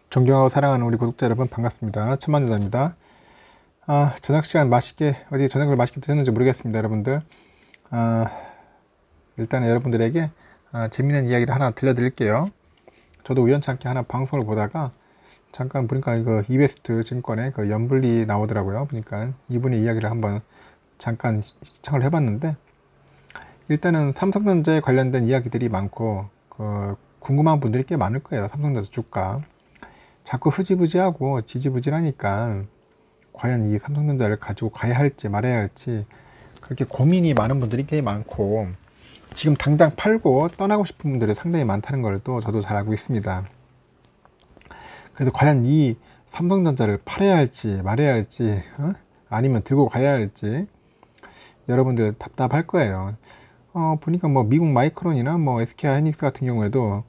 존경하고 사랑하는 우리 구독자 여러분 반갑습니다. 천만여자입니다. 저녁 시간 맛있게 어디 저녁을 맛있게 드셨는지 모르겠습니다, 여러분들. 일단 여러분들에게 재미있는 이야기를 하나 들려드릴게요. 저도 우연찮게 하나 방송을 보다가 잠깐 보니까 이거 이베스트 증권의 그 연불리 나오더라고요. 보니까 이분의 이야기를 한번 잠깐 시청을 해봤는데, 일단은 삼성전자에 관련된 이야기들이 많고 궁금한 분들이 꽤 많을 거예요. 삼성전자 주가 자꾸 흐지부지하고 지지부진하니까 과연 이 삼성전자를 가지고 가야 할지 말아야 할지 그렇게 고민이 많은 분들이 꽤 많고, 지금 당장 팔고 떠나고 싶은 분들이 상당히 많다는 걸 또 저도 잘 알고 있습니다. 그래서 과연 이 삼성전자를 팔아야 할지 말아야 할지 아니면 들고 가야 할지 여러분들 답답할 거예요. 보니까 뭐 미국 마이크론이나 뭐 SK 하이닉스 같은 경우에도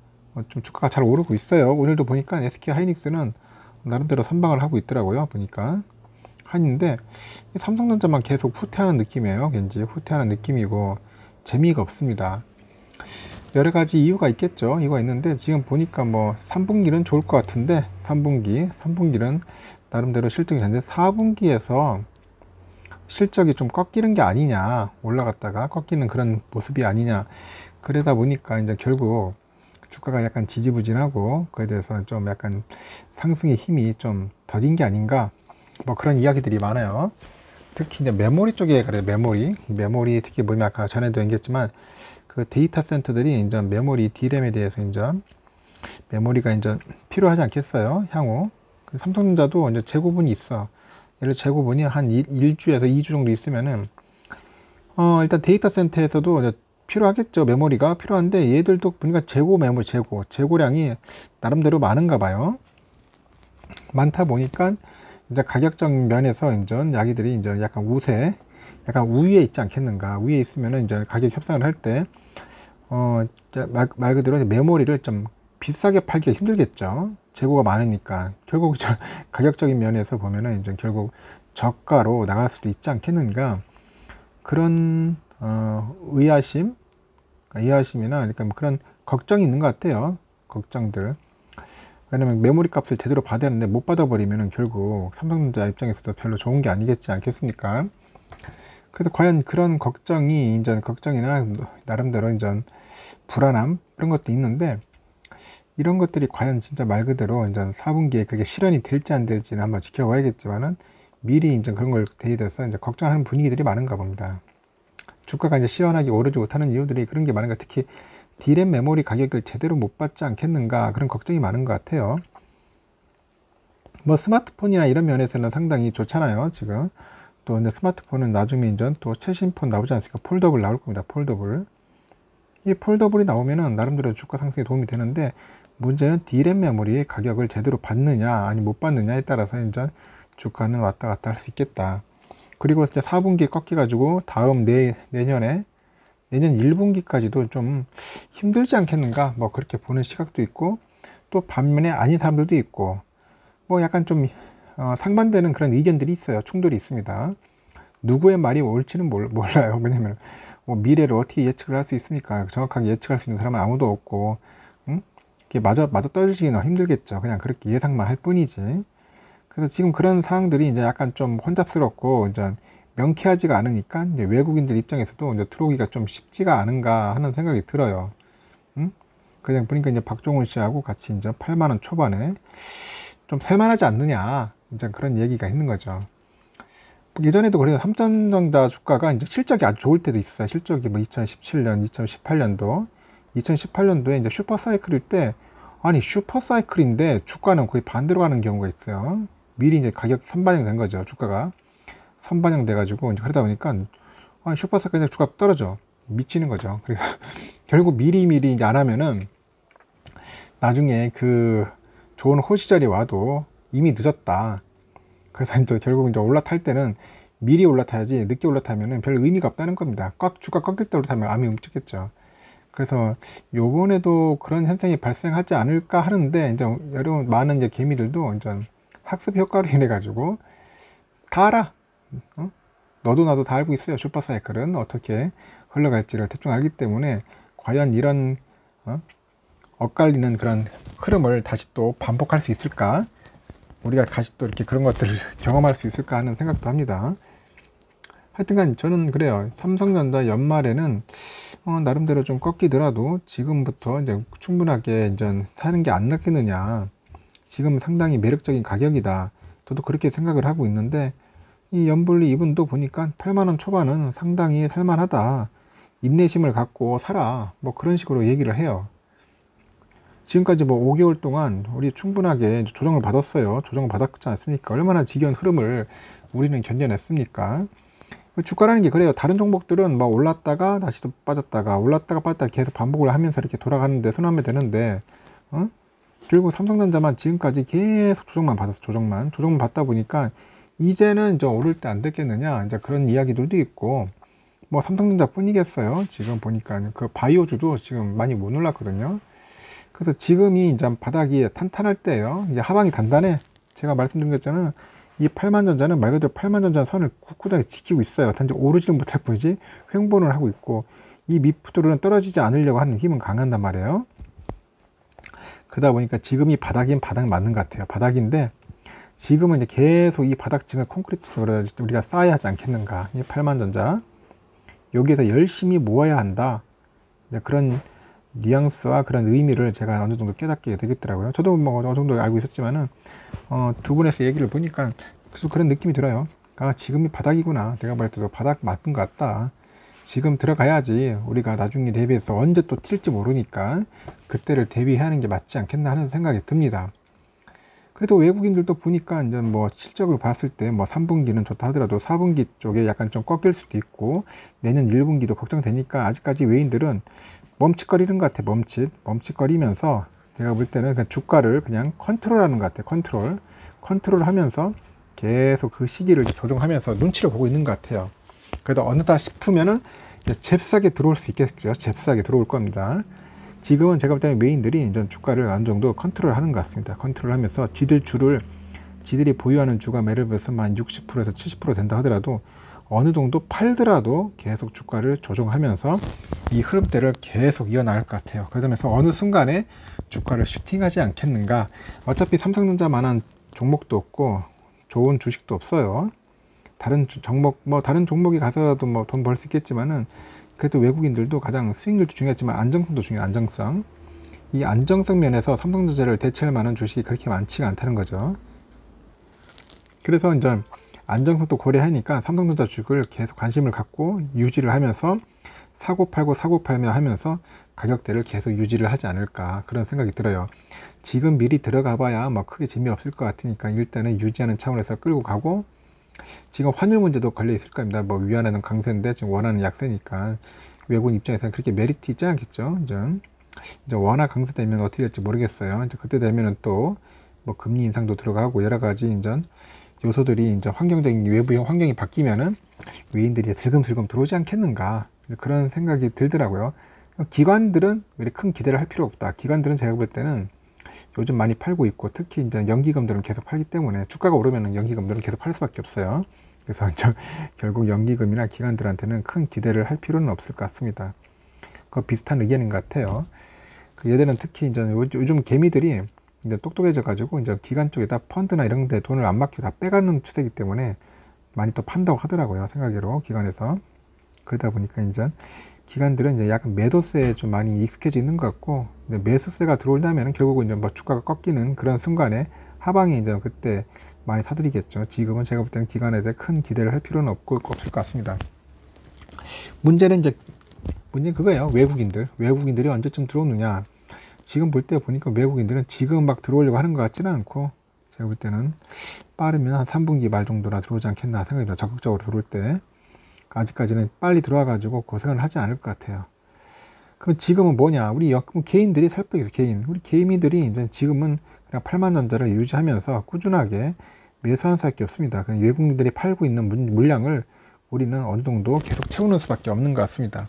좀 주가가 잘 오르고 있어요. 오늘도 보니까 SK 하이닉스는 나름대로 선방을 하고 있더라고요. 보니까 하는데 삼성전자만 계속 후퇴하는 느낌이에요. 왠지 후퇴하는 느낌이고 재미가 없습니다. 여러 가지 이유가 있겠죠. 이유가 있는데 지금 보니까 뭐 3분기는 좋을 것 같은데 3분기는 나름대로 실적이 좋은데 4분기에서 실적이 좀 꺾이는 게 아니냐, 올라갔다가 꺾이는 그런 모습이 아니냐, 그러다 보니까 이제 결국 주가가 약간 지지부진하고 그에 대해서 좀 약간 상승의 힘이 좀 더딘 게 아닌가, 뭐 그런 이야기들이 많아요. 특히 이제 메모리 쪽에 그래요. 메모리 특히 보면 아까 전에도 얘기했지만 그 데이터 센터들이 이제 메모리 D램에 대해서 이제 메모리가 이제 필요하지 않겠어요, 향후. 삼성전자도 이제 재고분이 있어. 예를 들어 재고분이 한 1주에서 2주 정도 있으면은 일단 데이터 센터에서도 이제 필요하겠죠. 메모리가 필요한데 얘들도 보니까 재고량이 나름대로 많은가 봐요. 많다 보니까 이제 가격적 면에서 이제 야기들이 이제 약간 우위에 있지 않겠는가. 위에 있으면은 이제 가격 협상을 할 때 말 그대로 메모리를 좀 비싸게 팔기가 힘들겠죠. 재고가 많으니까 결국 가격적인 면에서 보면은 이제 결국 저가로 나갈 수도 있지 않겠는가. 그런 의아심이나 그러니까 뭐 그런 걱정이 있는 것 같아요. 걱정들. 왜냐면 메모리 값을 제대로 받아야 하는데 못 받아버리면 결국 삼성전자 입장에서도 별로 좋은 게 아니겠지 않겠습니까? 그래서 과연 그런 걱정이나 나름대로 불안함 그런 것도 있는데, 이런 것들이 과연 진짜 말 그대로 4분기에 그게 실현이 될지 안 될지는 한번 지켜봐야겠지만은 미리 그런 걸 대비해서 걱정하는 분위기들이 많은가 봅니다. 주가가 시원하게 오르지 못하는 이유들이 그런 게 많은가. 특히 D램 메모리 가격을 제대로 못 받지 않겠는가, 그런 걱정이 많은 것 같아요. 뭐 스마트폰이나 이런 면에서는 상당히 좋잖아요. 지금 또 이제 스마트폰은 나중에 또 최신 폰 나오지 않습니까? 폴더블 나올 겁니다. 폴더블. 이 폴더블이 나오면은 나름대로 주가 상승에 도움이 되는데, 문제는 D램 메모리의 가격을 제대로 받느냐 아니 못 받느냐에 따라서 주가는 왔다 갔다 할 수 있겠다. 그리고 이제 4분기에 꺾여가지고 다음 내년 1분기까지도 좀 힘들지 않겠는가, 뭐 그렇게 보는 시각도 있고, 또 반면에 아닌 사람들도 있고, 뭐 약간 좀 상반되는 그런 의견들이 있어요. 충돌이 있습니다. 누구의 말이 옳지는 몰라요. 왜냐면 뭐 미래를 어떻게 예측을 할 수 있습니까? 정확하게 예측할 수 있는 사람은 아무도 없고, 이게 맞아 떨어지기는 힘들겠죠. 그냥 그렇게 예상만 할 뿐이지. 그래서 지금 그런 상황들이 이제 약간 좀 혼잡스럽고 명쾌하지가 않으니까 외국인들 입장에서도 들어오기가 좀 쉽지가 않은가 하는 생각이 들어요. 그냥 보니까 박종훈 씨하고 같이 8만 원 초반에 좀 살만하지 않느냐, 그런 얘기가 있는 거죠. 예전에도 그래서 삼성전자 주가가 실적이 아주 좋을 때도 있어요. 실적이 뭐 2017년, 2018년도에 슈퍼사이클일 때, 아니 슈퍼사이클인데 주가는 거의 반대로 가는 경우가 있어요. 미리 가격 선반영 된 거죠. 주가가 선반영 돼가지고 그러다 보니까 슈퍼사이클 주가 떨어져 미치는 거죠. 그래서 결국 미리 안 하면은 나중에 그 좋은 호시절이 와도 이미 늦었다. 그래서 결국 올라탈 때는 미리 올라타야지 늦게 올라타면은 별 의미가 없다는 겁니다. 주가 꺾일 때 올라타면 암이 움직였죠. 그래서 요번에도 그런 현상이 발생하지 않을까 하는데, 여러분 많은 개미들도 학습 효과로 인해 가지고 다 알아. 너도 나도 다 알고 있어요. 슈퍼사이클은 어떻게 흘러갈지를 대충 알기 때문에 과연 이런 엇갈리는 그런 흐름을 다시 또 반복할 수 있을까? 우리가 다시 또 이렇게 그런 것들을 경험할 수 있을까 하는 생각도 합니다. 하여튼간 저는 그래요. 삼성전자 연말에는 나름대로 좀 꺾이더라도 지금부터 이제 충분하게 이제 사는 게 안 낫겠느냐. 지금 상당히 매력적인 가격이다. 저도 그렇게 생각을 하고 있는데 이 연불리 이분도 보니까 8만원 초반은 상당히 살만하다. 인내심을 갖고 사라. 뭐 그런 식으로 얘기를 해요. 지금까지 뭐 5개월 동안 우리 충분하게 조정을 받았어요. 조정을 받았지 않습니까? 얼마나 지겨운 흐름을 우리는 견뎌냈습니까? 주가라는 게 그래요. 다른 종목들은 뭐 올랐다가 다시 또 빠졌다가 올랐다가 빠졌다가 계속 반복을 하면서 이렇게 돌아가는데 순환이 되는데 결국 삼성전자만 지금까지 계속 조정만 받았어. 조정만 받다 보니까 이제는 이제 오를 때 안 됐겠느냐 이제 그런 이야기들도 있고 뭐 삼성전자 뿐이겠어요. 지금 보니까 그 바이오주도 지금 많이 못 올랐거든요. 그래서 지금이 이제 바닥이 탄탄할 때예요. 이제 하방이 단단해. 제가 말씀드린 것처럼 이 8만전자는 말 그대로 8만전자 선을 굳굳하게 지키고 있어요. 단지 오르지는 못할 뿐이지 횡보를 하고 있고 이 밑으로는 떨어지지 않으려고 하는 힘은 강한단 말이에요. 그러다 보니까 지금이 바닥인 바닥 맞는 것 같아요. 바닥인데 지금은 이제 계속 이 바닥층을 콘크리트로 우리가 쌓아야 하지 않겠는가. 이 8만전자 여기에서 열심히 모아야 한다. 그런 뉘앙스와 그런 의미를 제가 어느 정도 깨닫게 되겠더라고요. 저도 뭐 어느 정도 알고 있었지만은 두 분에서 얘기를 보니까 계속 그런 느낌이 들어요. 아, 지금이 바닥이구나. 내가 볼 때도 바닥 맞는 것 같다. 지금 들어가야지 우리가 나중에 대비해서 언제 또 튈지 모르니까 그때를 대비하는 게 맞지 않겠나 하는 생각이 듭니다. 그래도 외국인들도 보니까 이제 뭐 실적을 봤을 때 뭐 3분기는 좋다 하더라도 4분기 쪽에 약간 좀 꺾일 수도 있고 내년 1분기도 걱정되니까 아직까지 외인들은 멈칫거리는 것 같아. 멈칫거리면서 제가 볼 때는 그냥 주가를 그냥 컨트롤하는 것 같아. 컨트롤 하면서 계속 그 시기를 조정하면서 눈치를 보고 있는 것 같아요. 그래도 어느다 싶으면은 잽싸게 들어올 수 있겠죠. 잽싸게 들어올 겁니다. 지금은 제가 볼 때는 메인들이 이제 주가를 어느 정도 컨트롤 하는 것 같습니다. 컨트롤 하면서 지들이 보유하는 주가 예를 들어서 한 60%에서 70% 된다 하더라도 어느 정도 팔더라도 계속 주가를 조정하면서 이 흐름대를 계속 이어나갈 것 같아요. 그러면서 어느 순간에 주가를 슈팅하지 않겠는가. 어차피 삼성전자만한 종목도 없고 좋은 주식도 없어요. 다른 종목이 가서라도 뭐 돈 벌 수 있겠지만은 그래도 외국인들도 가장 수익률도 중요하지만 안정성도 중요해요. 안정성. 이 안정성 면에서 삼성전자를 대체할 만한 주식이 그렇게 많지가 않다는 거죠. 그래서 이제 안정성도 고려하니까 삼성전자 주식을 계속 관심을 갖고 유지를 하면서 사고 팔며 하면서 가격대를 계속 유지를 하지 않을까 그런 생각이 들어요. 지금 미리 들어가 봐야 뭐 크게 재미없을 것 같으니까 일단은 유지하는 차원에서 끌고 가고 지금 환율 문제도 걸려 있을 겁니다. 뭐 위안화는 강세인데 지금 원화는 약세니까 외국인 입장에서는 그렇게 메리트 있지 않겠죠. 이제 원화 강세되면 어떻게 될지 모르겠어요. 이제 그때 되면은 또 뭐 금리 인상도 들어가고 여러 가지 이제 요소들이 이제 환경적인 외부의 환경이 바뀌면은 외인들이 슬금슬금 들어오지 않겠는가 그런 생각이 들더라고요. 기관들은 큰 기대를 할 필요 없다. 기관들은 제가 볼 때는 요즘 많이 팔고 있고 특히 이제 연기금들은 계속 팔기 때문에 주가가 오르면 연기금들은 계속 팔 수밖에 없어요. 그래서 결국 연기금이나 기관들한테는 큰 기대를 할 필요는 없을 것 같습니다. 그 비슷한 의견인 것 같아요. 얘들은 특히 이제 요즘 개미들이 이제 똑똑해져 가지고 이제 기관 쪽에다 펀드나 이런 데 돈을 안 맡기고 다 빼가는 추세이기 때문에 많이 또 판다고 하더라고요. 생각으로 기관에서. 그러다 보니까 이제 기관들은 이제 약간 매도세에 좀 많이 익숙해져 있는 것 같고 매수세가 들어오려면 결국은 이제 뭐 주가가 꺾이는 그런 순간에 하방이 이제 그때 많이 사들이겠죠. 지금은 제가 볼 때는 기관에 대해 큰 기대를 할 필요는 없을 것 같습니다. 문제는 그거예요. 외국인들이 언제쯤 들어오느냐. 지금 볼 때 보니까 외국인들은 지금 막 들어오려고 하는 것 같지는 않고 제가 볼 때는 빠르면 한 3분기 말 정도나 들어오지 않겠나 생각이 들어요. 적극적으로 들어올 때. 아직까지는 빨리 들어와 가지고 고생을 하지 않을 것 같아요. 그럼 지금은 뭐냐? 우리 개인들이 살 빼겠어. 우리 개인들이 이제 지금은 그냥 8만전자를 유지하면서 꾸준하게 매수할 수밖에 없습니다. 그냥 외국인들이 팔고 있는 물량을 우리는 어느 정도 계속 채우는 수밖에 없는 것 같습니다.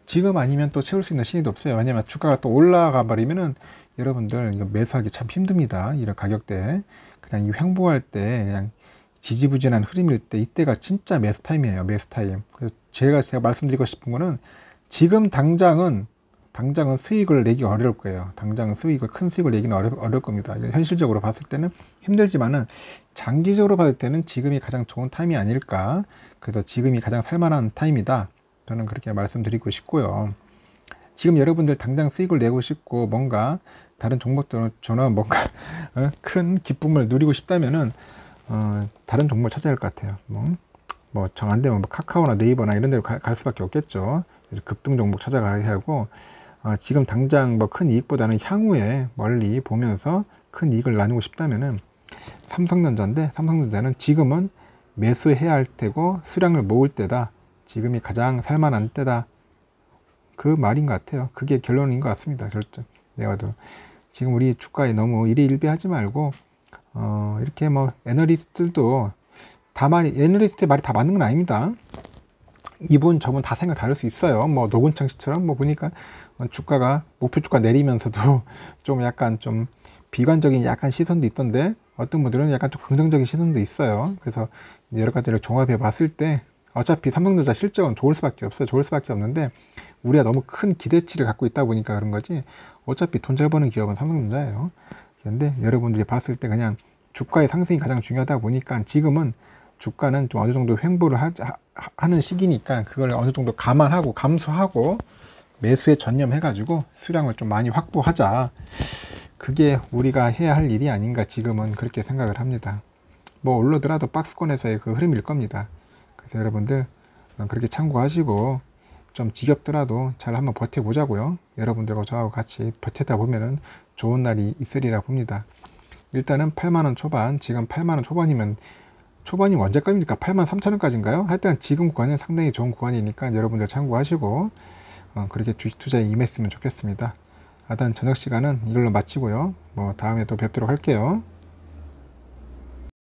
지금 아니면 또 채울 수 있는 시기도 없어요. 왜냐면 주가가 또 올라가 버리면은 여러분들 이거 매수하기 참 힘듭니다. 이런 가격대. 그냥 이 횡보할 때 그냥 지지부진한 흐름일 때 이때가 진짜 매수 타임이에요. 매수 타임. 그래서 제가 말씀드리고 싶은 거는 지금 당장은 당장은 수익을 내기 어려울 거예요. 당장 큰 수익을 내기는 어려울 겁니다. 현실적으로 봤을 때는 힘들지만은 장기적으로 봤을 때는 지금이 가장 좋은 타임이 아닐까. 그래서 지금이 가장 살만한 타임이다. 저는 그렇게 말씀드리고 싶고요. 지금 여러분들 당장 수익을 내고 싶고 뭔가 다른 종목들은 뭔가 큰 기쁨을 누리고 싶다면은 다른 종목을 찾아야 할 것 같아요. 뭐 정 안 되면 뭐 카카오나 네이버나 이런 데로 갈 수밖에 없겠죠. 급등 종목 찾아가야 하고 지금 당장 뭐 큰 이익보다는 향후에 멀리 보면서 큰 이익을 나누고 싶다면은 삼성전자인데, 삼성전자는 지금은 매수해야 할 때고 수량을 모을 때다. 지금이 가장 살만한 때다. 그 말인 것 같아요. 그게 결론인 것 같습니다. 내가 도 지금 우리 주가에 너무 일희일비하지 말고 이렇게 뭐 애널리스트들도 애널리스트의 말이 다 맞는 건 아닙니다. 이분 저분 다 생각 다를 수 있어요. 뭐 노근창 씨처럼 뭐 보니까 주가가 목표 주가 내리면서도 좀 약간 좀 비관적인 약간 시선도 있던데, 어떤 분들은 약간 좀 긍정적인 시선도 있어요. 그래서 여러 가지를 종합해 봤을 때 어차피 삼성전자 실적은 좋을 수밖에 없어요. 좋을 수밖에 없는데 우리가 너무 큰 기대치를 갖고 있다 보니까 그런 거지, 어차피 돈 잘 버는 기업은 삼성전자예요. 그런데 여러분들이 봤을 때 그냥 주가의 상승이 가장 중요하다 보니까 지금은 주가는 좀 어느 정도 횡보를 하는 시기니까 그걸 어느 정도 감안하고 감수하고 매수에 전념해가지고 수량을 좀 많이 확보하자. 그게 우리가 해야 할 일이 아닌가 지금은 그렇게 생각을 합니다. 뭐 올라더라도 박스권에서의 그 흐름일 겁니다. 그래서 여러분들 그렇게 참고하시고 좀 지겹더라도 잘 한번 버텨보자고요. 여러분들과 저하고 같이 버티다 보면은 좋은 날이 있으리라 봅니다. 일단은 8만원 초반, 지금 8만원 초반이면 초반이 언제까지입니까? 83,000원까지인가요? 하여튼 지금 구간은 상당히 좋은 구간이니까 여러분들 참고하시고 그렇게 주식 투자에 임했으면 좋겠습니다. 하여튼 저녁 시간은 이걸로 마치고요. 뭐 다음에 또 뵙도록 할게요.